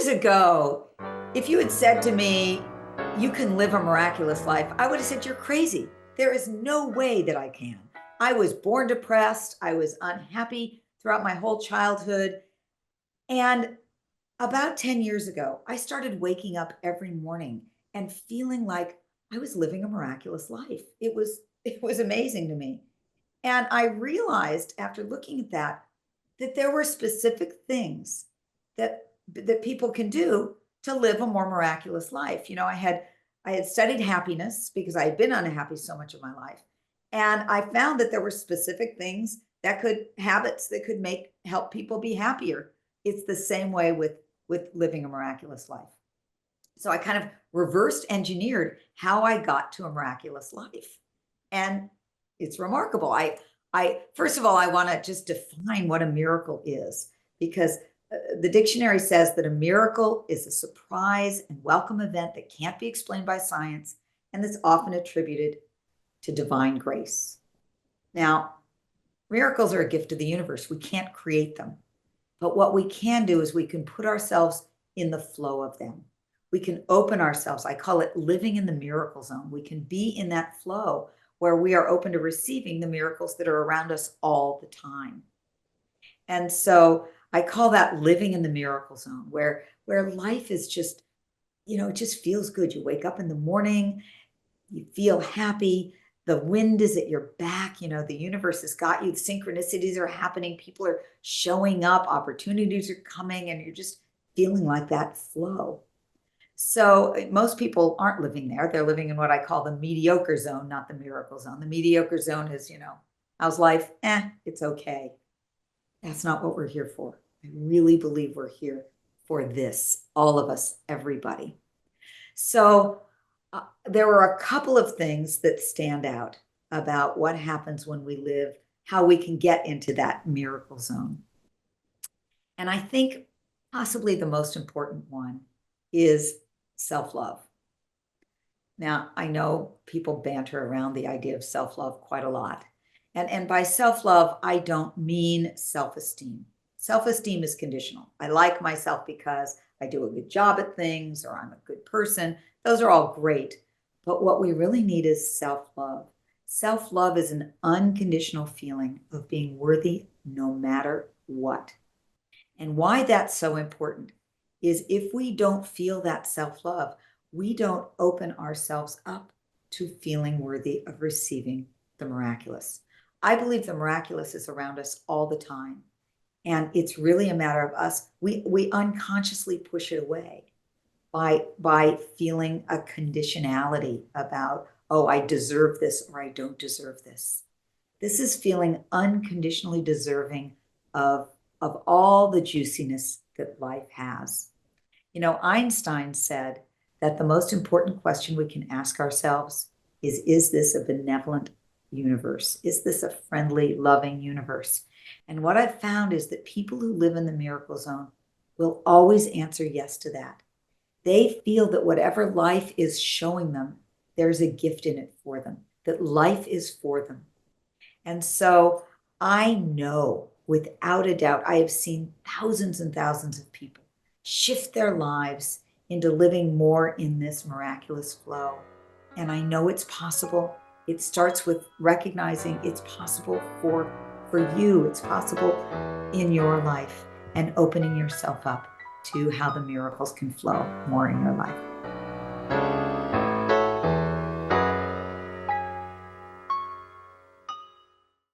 ago, if you had said to me, you can live a miraculous life, I would have said, you're crazy. There is no way that I can. I was born depressed. I was unhappy throughout my whole childhood. And about 10 years ago, I started waking up every morning and feeling like I was living a miraculous life. It was amazing to me. And I realized after looking at that there were specific things that people can do to live a more miraculous life. I had studied happiness because I had been unhappy so much of my life. And I found that there were specific things habits that could help people be happier. It's the same way with living a miraculous life. So I kind of reversed engineered how I got to a miraculous life. And it's remarkable. I first of all, I want to just define what a miracle is, because the dictionary says that a miracle is a surprise and welcome event that can't be explained by science and that's often attributed to divine grace. Now, miracles are a gift of the universe. We can't create them. But what we can do is we can put ourselves in the flow of them. We can open ourselves. I call it living in the miracle zone. We can be in that flow where we are open to receiving the miracles that are around us all the time. And so I call that living in the miracle zone, where life is just, it just feels good. You wake up in the morning, you feel happy. The wind is at your back. The universe has got you. The synchronicities are happening. People are showing up. Opportunities are coming, and you're just feeling like that flow. So most people aren't living there. They're living in what I call the mediocre zone, not the miracle zone. The mediocre zone is, how's life? It's okay. That's not what we're here for. I really believe we're here for this, all of us, everybody. So there were a couple of things that stand out about what happens when we live, how we can get into that miracle zone. And I think possibly the most important one is self-love. Now, I know people banter around the idea of self-love quite a lot. And by self-love, I don't mean self-esteem. Self-esteem is conditional. I like myself because I do a good job at things, or I'm a good person. Those are all great. But what we really need is self-love. Self-love is an unconditional feeling of being worthy no matter what. And why that's so important is if we don't feel that self-love, we don't open ourselves up to feeling worthy of receiving the miraculous. I believe the miraculous is around us all the time. And it's really a matter of us. We unconsciously push it away by feeling a conditionality about, oh, I deserve this or I don't deserve this. This is feeling unconditionally deserving of all the juiciness that life has. Einstein said that the most important question we can ask ourselves is this a benevolent universe? Is this a friendly, loving universe? And what I've found is that people who live in the miracle zone will always answer yes to that. They feel that whatever life is showing them, there's a gift in it for them, that life is for them. And so I know without a doubt, I have seen thousands and thousands of people shift their lives into living more in this miraculous flow. And I know it's possible. It starts with recognizing it's possible for you. It's possible in your life, and opening yourself up to how the miracles can flow more in your life.